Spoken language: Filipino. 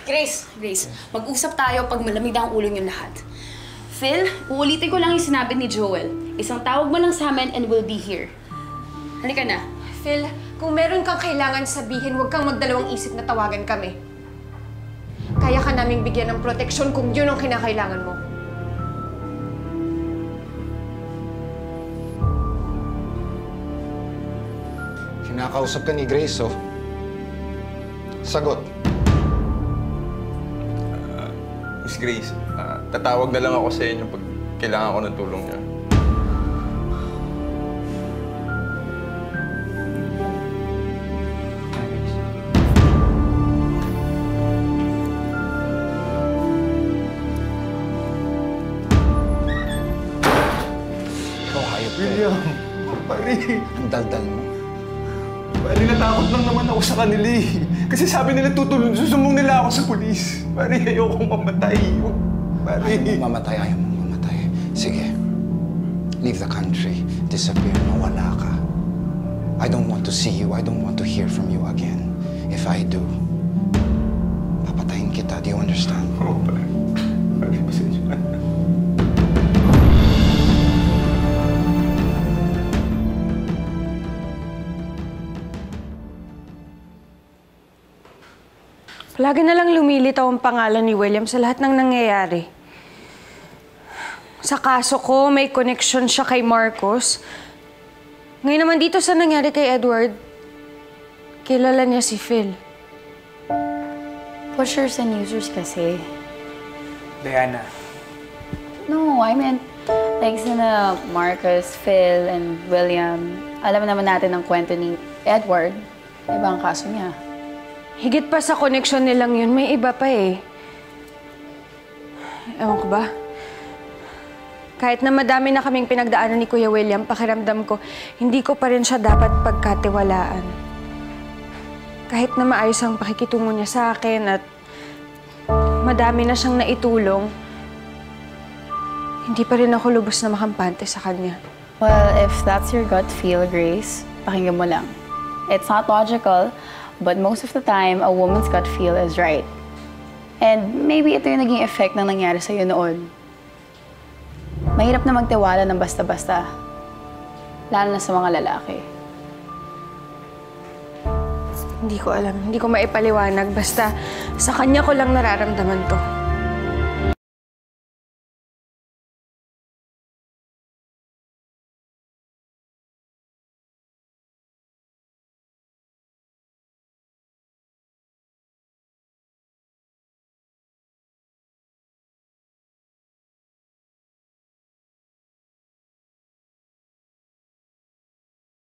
Grace, mag-usap tayo pag malamig na ang ulo niyong lahat. Phil, uulitin ko lang yung sinabi ni Joel. Isang tawag mo lang sa amin and we'll be here. Halika na. Phil, kung meron kang kailangan sabihin, huwag kang magdalawang isip na tawagan kami. Kaya ka naming bigyan ng proteksyon kung yun ang kinakailangan mo. Kinakausap ka ni Grace, oh. Sagot. Miss Grace, tatawag na lang ako sa inyo pag kailangan ko ng tulong niya. Ikaw, hayop ka. William, pare. Ang daldal mo. Pare, natakot lang naman ako sa kanila eh. Kasi sabi nila susumbong nila ako sa pulis. Pare, ayokong mamatay. Pare. Ayaw mong mamatay, ayaw mong mamatay. Sige. Leave the country. Disappear. Mawala ka. I don't want to see you. I don't want to hear from you again. If I do, papatayin kita. Do you understand? Oo, pare. Pare, pasensya na. Lagi na lang lumilitaw ang pangalan ni William sa lahat ng nangyayari. Sa kaso ko, may connection siya kay Marcos. Ngayon naman dito sa nangyari kay Edward, kilala niya si Phil. Pushers and users kasi. Diana. No, I meant like sina Marcus, Phil, and William. Alam naman natin ang kwento ni Edward. Iba ang kaso niya. Higit pa sa connection nilang yun, may iba pa eh. Ewan ko ba? Kahit na madami na kaming pinagdaanan ni Kuya William, pakiramdam ko, hindi ko pa rin siya dapat pagkatiwalaan. Kahit na maayos ang pakikitungo niya sa akin at madami na siyang naitulong, hindi pa rin ako lubos na makampante sa kanya. Well, if that's your gut feel, Grace, pakinggan mo lang. It's not logical, but most of the time, a woman's gut feel is right. And maybe ito yung naging effect ng nangyari sa'yo noon. Mahirap na magtiwala ng basta-basta. Lalo na sa mga lalaki. Hindi ko alam. Hindi ko maipaliwanag. Basta sa kanya ko lang nararamdaman to.